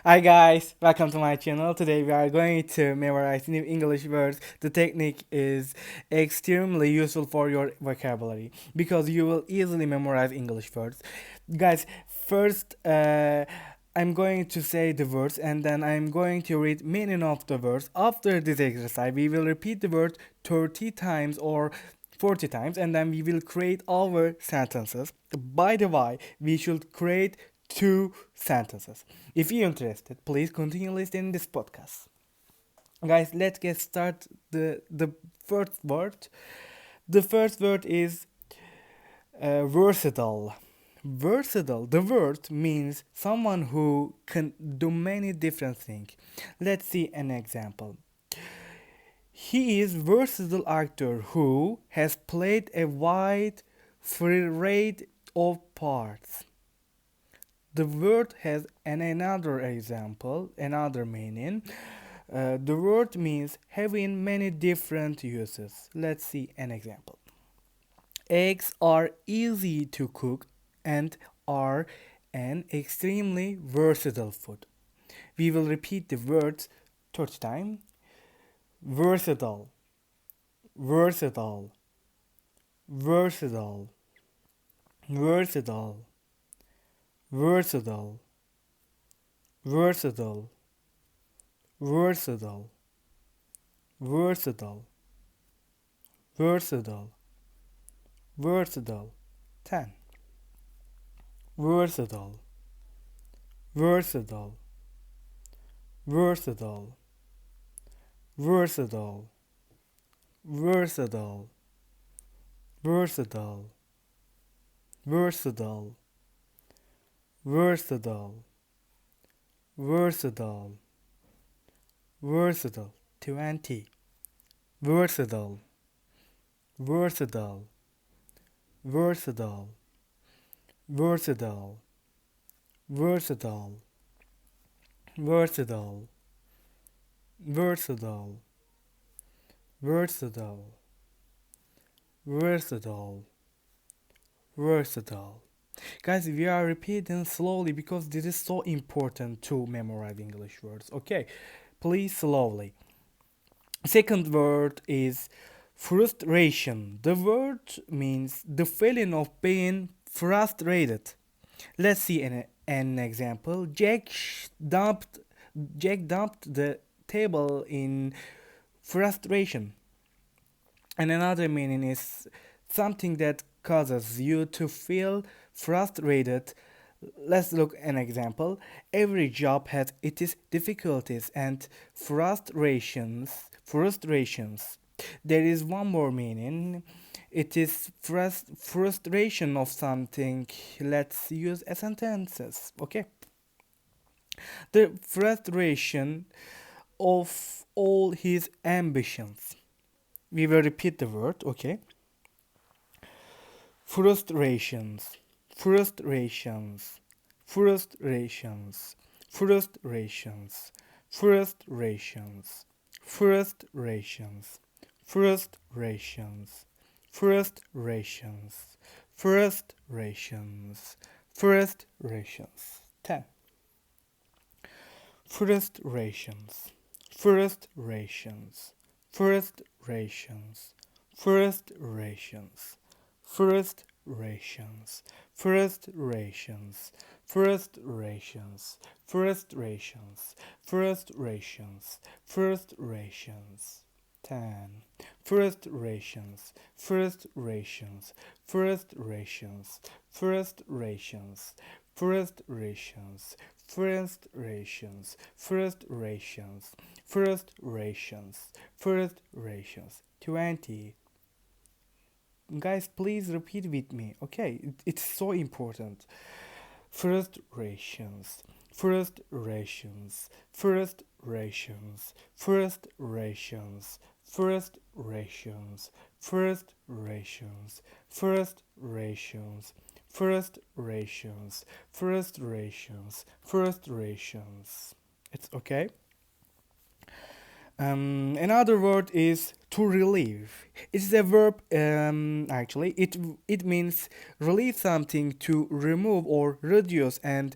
Hi guys, welcome to my channel. Today we are going to memorize new English words. The technique is extremely useful for your vocabulary because you will easily memorize English words. Guys, first I'm going to say the words and then I'm going to read meaning of the words. After this exercise, we will repeat the word 30 times or 40 times and then we will create our sentences. By the way, we should create two sentences. If you're interested, please continue listening this podcast. Guys, let's get started. The first word. The first word is versatile. Versatile. The word means someone who can do many different things. Let's see an example. He is versatile actor who has played a wide variety of parts. The word has another example, another meaning. The word means having many different uses. Let's see an example. Eggs are easy to cook and are an extremely versatile food. We will repeat the words 30 times. Versatile, versatile, versatile, versatile, versatile, versatile, versatile, versatile, versatile, versatile. 10. Versatile, versatile, versatile, versatile, versatile, versatile, versatile, versatile, versatile, versatile. 20. Versatile, versatile, versatile, versatile, versatile, versatile, versatile, versatile, versatile, versatile. Guys, we are repeating slowly because this is so important to memorize English words. Okay, please slowly. Second word is frustration. The word means the feeling of being frustrated. Let's see an example. Dumped Jack dumped the table in frustration. And another meaning is something that causes you to feel frustrated. Let's look an example. Every job has its difficulties and frustrations. There is one more meaning. It is frustration of something. Let's use a sentences. Okay. The frustration of all his ambitions. We will repeat the word. Okay. Frustrations, frustrations, frustrations, frustrations, frustrations, frustrations, frustrations, frustrations, frustrations, frustrations. 10. Frustrations, frustrations, frustrations, frustrations, frustrations, frustrations, frustrations, frustrations, frustrations, frustrations. 10. Frustrations, frustrations, frustrations, frustrations, frustrations, frustrations, frustrations, frustrations, frustrations. 20. Guys, please repeat with me. Okay, it's so important. Frustrations, frustrations, frustrations, frustrations, frustrations, frustrations, frustrations, frustrations, frustrations, frustrations. It's okay. Another word is to relieve. It's a verb. Actually, it means relieve something to remove or reduce, and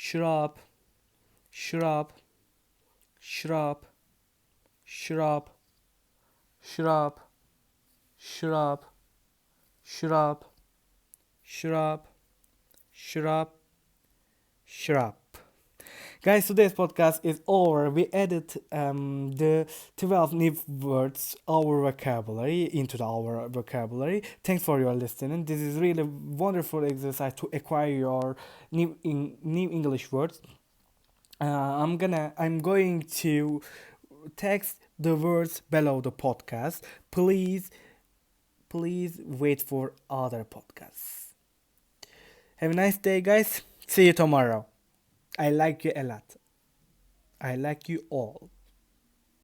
shrub, shrub, shrub, shrub, shrub, shrub, shrub, shrub, shrub, shrub. Guys, today's podcast is over. We added the 12 new words our vocabulary. Thanks for your listening. This is really wonderful exercise to acquire your new English words. I'm going to text the words below the podcast. Please wait for other podcasts. Have a nice day, guys. See you tomorrow. I like you a lot. I like you all.